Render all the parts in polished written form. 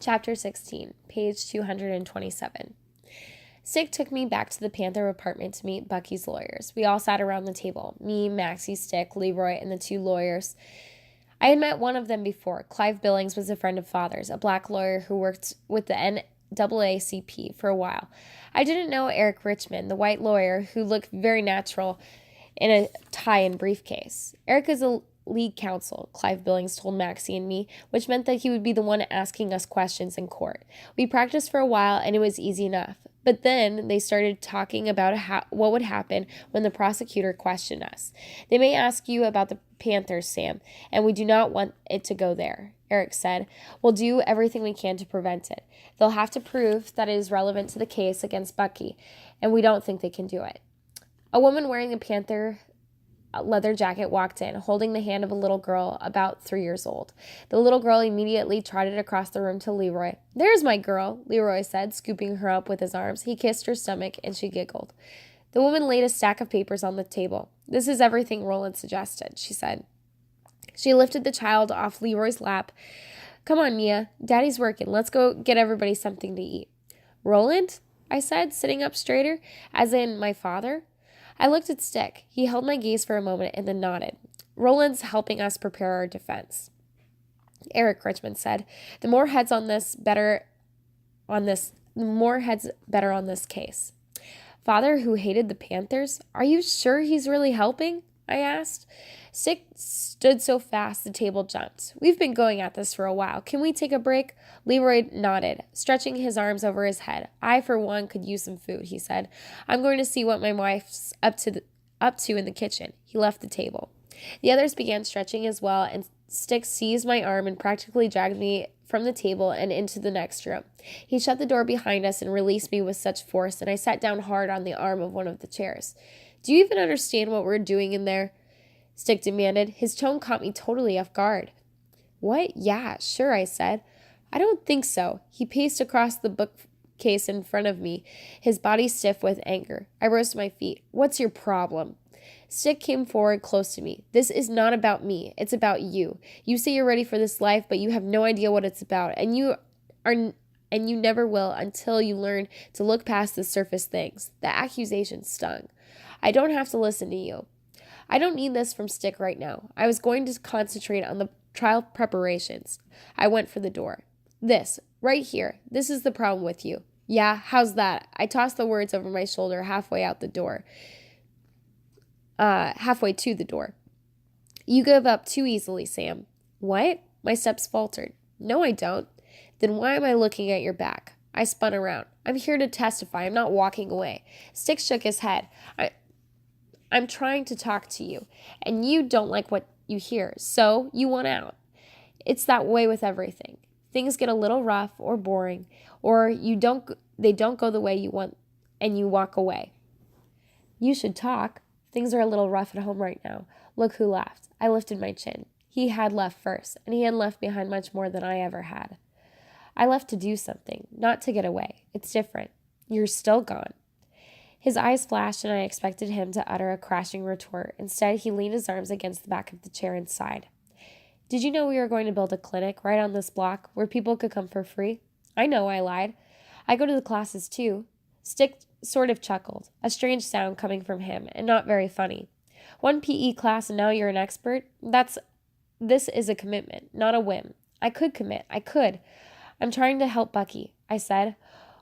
Chapter 16, page 227. Stick took me back to the Panther apartment to meet Bucky's lawyers. We all sat around the table, me, Maxie, Stick, Leroy, and the two lawyers. I had met one of them before. Clive Billings was a friend of Father's, a black lawyer who worked with the NAACP for a while. I didn't know Eric Richmond, the white lawyer who looked very natural in a tie and briefcase. Eric is a lead counsel, Clive Billings told Maxie and me, which meant that he would be the one asking us questions in court. We practiced for a while, and it was easy enough. But then they started talking about what would happen when the prosecutor questioned us. They may ask you about the Panthers, Sam, and we do not want it to go there, Eric said. We'll do everything we can to prevent it. They'll have to prove that it is relevant to the case against Bucky, and we don't think they can do it. A woman wearing a Panther leather jacket walked in, holding the hand of a little girl about 3 years old. The little girl immediately trotted across the room to Leroy. "There's my girl," Leroy said, scooping her up with his arms. He kissed her stomach, and she giggled. The woman laid a stack of papers on the table. "This is everything Roland suggested," she said. She lifted the child off Leroy's lap. "Come on, Mia. Daddy's working. Let's go get everybody something to eat." "Roland?" I said, sitting up straighter, as in my father. I looked at Stick. He held my gaze for a moment and then nodded. "Roland's helping us prepare our defense," Eric Richmond said. The more heads better on this case." "Father who hated the Panthers? Are you sure he's really helping?" I asked. Stick stood so fast the table jumped. "We've been going at this for a while. Can we take a break?" Leroy nodded, stretching his arms over his head. "I, for one, could use some food," he said. "I'm going to see what my wife's up to in the kitchen." He left the table. The others began stretching as well, and Stick seized my arm and practically dragged me from the table and into the next room. He shut the door behind us and released me with such force, and I sat down hard on the arm of one of the chairs. "Do you even understand what we're doing in there?" Stick demanded. His tone caught me totally off guard. "What? Yeah, sure," I said. "I don't think so." He paced across the bookcase in front of me, his body stiff with anger. I rose to my feet. "What's your problem?" Stick came forward close to me. "This is not about me. It's about you. You say you're ready for this life, but you have no idea what it's about, and you never will until you learn to look past the surface things." The accusation stung. "I don't have to listen to you." I don't need this from Stick right now. I was going to concentrate on the trial preparations. I went for the door. "This, right here, this is the problem with you." "Yeah, how's that?" I tossed the words over my shoulder halfway to the door. "You give up too easily, Sam." "What?" My steps faltered. "No, I don't." "Then why am I looking at your back?" I spun around. "I'm here to testify. I'm not walking away." Stick shook his head. I'm trying to talk to you, and you don't like what you hear, so you want out. It's that way with everything. Things get a little rough or boring, or they don't go the way you want, and you walk away. You should talk. Things are a little rough at home right now. Look who left. I lifted my chin. He had left first, and he had left behind much more than I ever had. I left to do something, not to get away. It's different. You're still gone. His eyes flashed, and I expected him to utter a crashing retort. Instead, he leaned his arms against the back of the chair and sighed. "Did you know we were going to build a clinic right on this block where people could come for free?" "I know," I lied. "I go to the classes, too." Stick sort of chuckled, a strange sound coming from him, and not very funny. "One PE class and now you're an expert? This is a commitment, not a whim." I could commit. I could. "I'm trying to help Bucky," I said.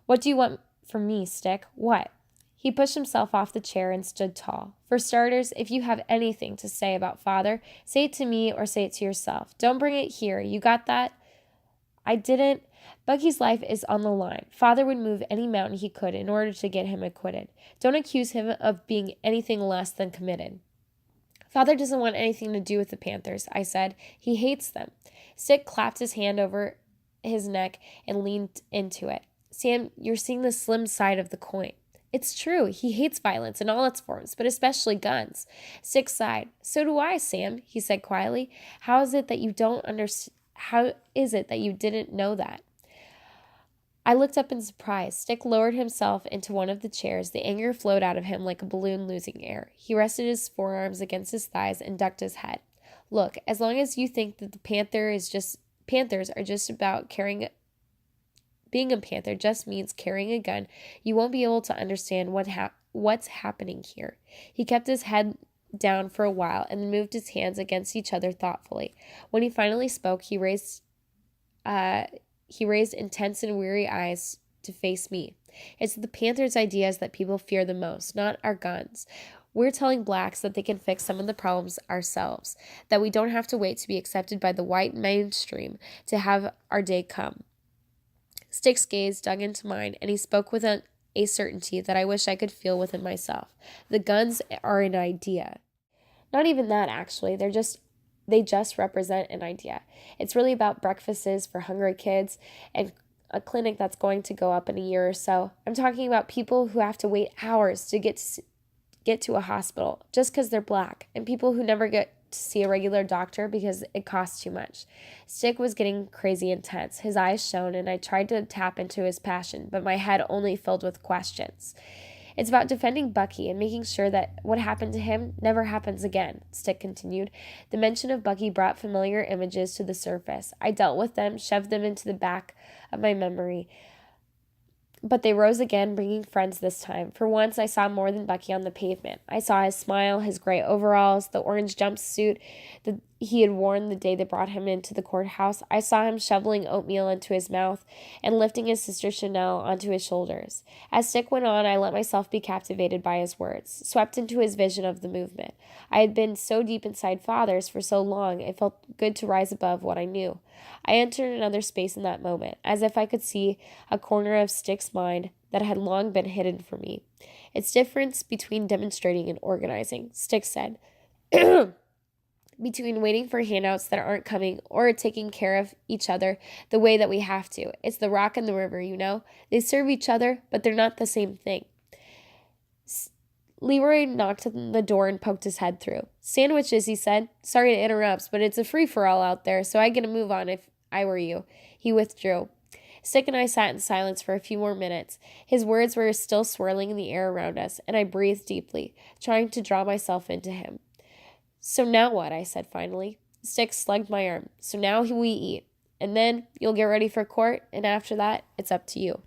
"What do you want from me, Stick?" "What?" He pushed himself off the chair and stood tall. "For starters, if you have anything to say about Father, say it to me or say it to yourself. Don't bring it here. You got that?" I didn't. Bucky's life is on the line. Father would move any mountain he could in order to get him acquitted. Don't accuse him of being anything less than committed. "Father doesn't want anything to do with the Panthers," I said. "He hates them." Stick clapped his hand over his neck and leaned into it. "Sam, you're seeing the slim side of the coin." "It's true. He hates violence in all its forms, but especially guns." Stick sighed. "So do I, Sam," he said quietly. How is it that you didn't know that?" I looked up in surprise. Stick lowered himself into one of the chairs. The anger flowed out of him like a balloon losing air. He rested his forearms against his thighs and ducked his head. "Look, as long as you think that the Panthers are just about carrying Being a Panther just means carrying a gun. You won't be able to understand what's happening here." He kept his head down for a while and then moved his hands against each other thoughtfully. When he finally spoke, he raised intense and weary eyes to face me. "It's the Panthers' ideas that people fear the most, not our guns. We're telling blacks that they can fix some of the problems ourselves, that we don't have to wait to be accepted by the white mainstream to have our day come." Stick's gaze dug into mine, and he spoke with a certainty that I wish I could feel within myself. "The guns are an idea." "Not even that, actually. They just represent an idea. It's really about breakfasts for hungry kids and a clinic that's going to go up in a year or so. I'm talking about people who have to wait hours to get to a hospital just because they're black, and people who never get to see a regular doctor because it costs too much." Stick was getting crazy intense. His eyes shone, and I tried to tap into his passion, but my head only filled with questions. "It's about defending Bucky and making sure that what happened to him never happens again," Stick continued. The mention of Bucky brought familiar images to the surface. I dealt with them, shoved them into the back of my memory. But they rose again, bringing friends this time. For once, I saw more than Bucky on the pavement. I saw his smile, his gray overalls, the orange jumpsuit that he had worn the day they brought him into the courthouse. I saw him shoveling oatmeal into his mouth and lifting his sister Chanel onto his shoulders. As Stick went on, I let myself be captivated by his words, swept into his vision of the movement. I had been so deep inside Fathers for so long, it felt good to rise above what I knew. I entered another space in that moment, as if I could see a corner of Stick's mind that had long been hidden from me. "It's difference between demonstrating and organizing," Stick said. "Between waiting for handouts that aren't coming or taking care of each other the way that we have to. It's the rock and the river, you know? They serve each other, but they're not the same thing." Leroy knocked on the door and poked his head through. "Sandwiches," he said. "Sorry to interrupt, but it's a free-for-all out there, so I'd get a move on if I were you." He withdrew. Stick and I sat in silence for a few more minutes. His words were still swirling in the air around us, and I breathed deeply, trying to draw myself into him. "So now what?" I said finally. Stick slugged my arm. "So now we eat. And then you'll get ready for court, and after that, it's up to you."